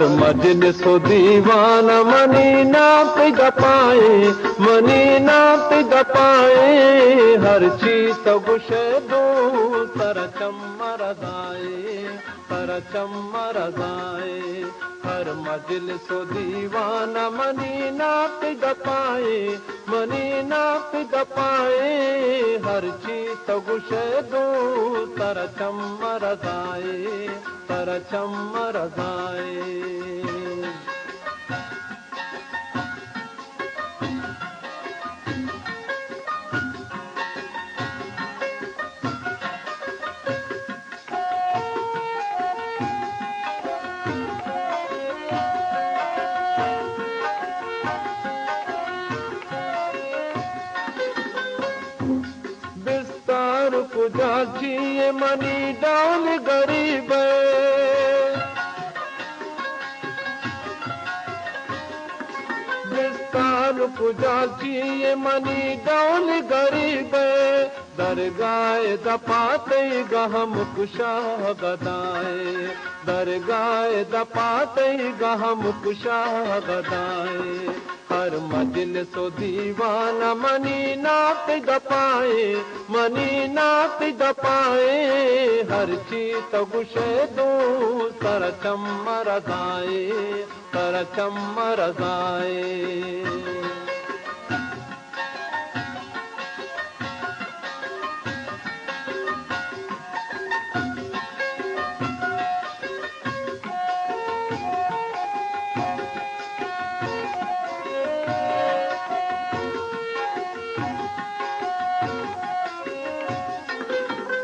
हर मजलिस दीवाना मनी नात गपाए, मनी नात गपाए, हर चीज गुशे दो सर चमरजाए, सर चमरजाए। हर मजलिस दीवाना मनी नात गपाए, मनी नात गपाए, हर चीज गुशे दो सर चमरजाए, सर चमरजाए। बिस्तार पुजा चाहिए मनी डाल गरीब, बिस्तार पुजा चाहिए मनी डाल गरीब, दरगाह दपाते गहम कुशा गदाए, दरगाह दपाते गहम कुशा गदाए। हर मजलिस दीवाना मनी नात गपाए, मनी नात गपाए, हर चीज गुशे दो सर चमरजाए, सर चमरजाए।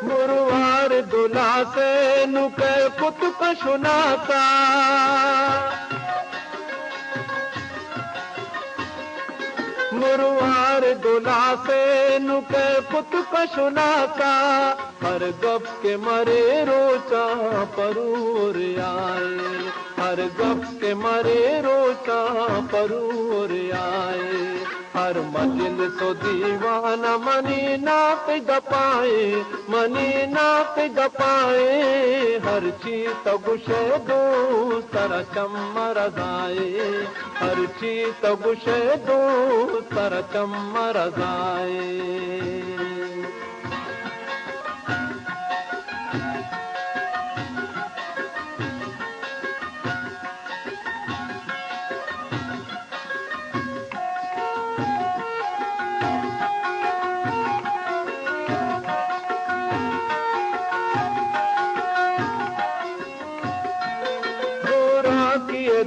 मुरवार दुला से नुके पुत कशुनाता, मुरवार दुला से नुके पुत कशुनाता, हर गप के मरे रोचा परूर आए, हर गप के मरे रोचा परूर आए। हर मजलिस दीवाना मनी नात गपाए, मनी नात गपाए, हर चीज गुशे दो सर चमरजाए, हर चीज गुशे दो सर चमरजाए।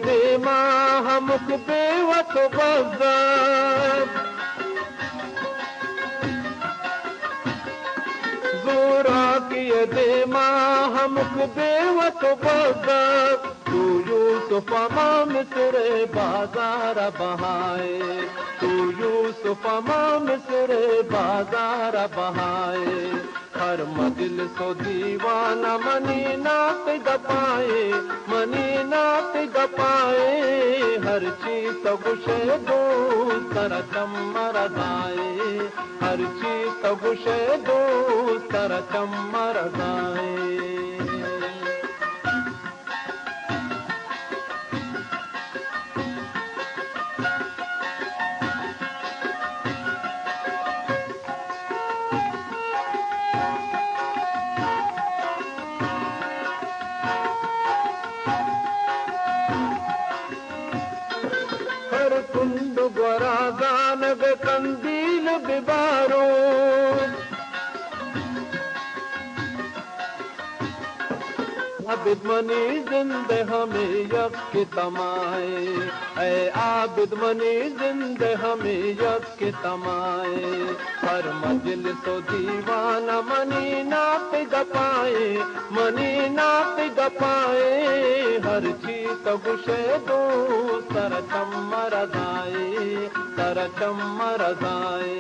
दे मां हमक बेवत बज़र, ज़ोरा किए दे मां हमक बेवत बज़र, तू यूसुफ मां मिस्र बाजार बहाए, तू यूसुफ मां मिस्र बाजार बहाए। हर मजलिस दीवाना मनी नात गपाए, मनी नात गपाए, हर चीज गुशे दो सर चमरजाए, हर चीज गुशे दो सर चमरजाए। कुंड गोरा दानग कंदील बिबारो, आबिद मनी जिंदे हमें यक के तमाए, ऐ आबिद मनी जिंदे हमें यक के तमाए। हर मजलिस दीवाना मनी नात गपाए, मनी नात गपाए, हर चीज गुशे दो सर चमरजाए, सर चमरजाए।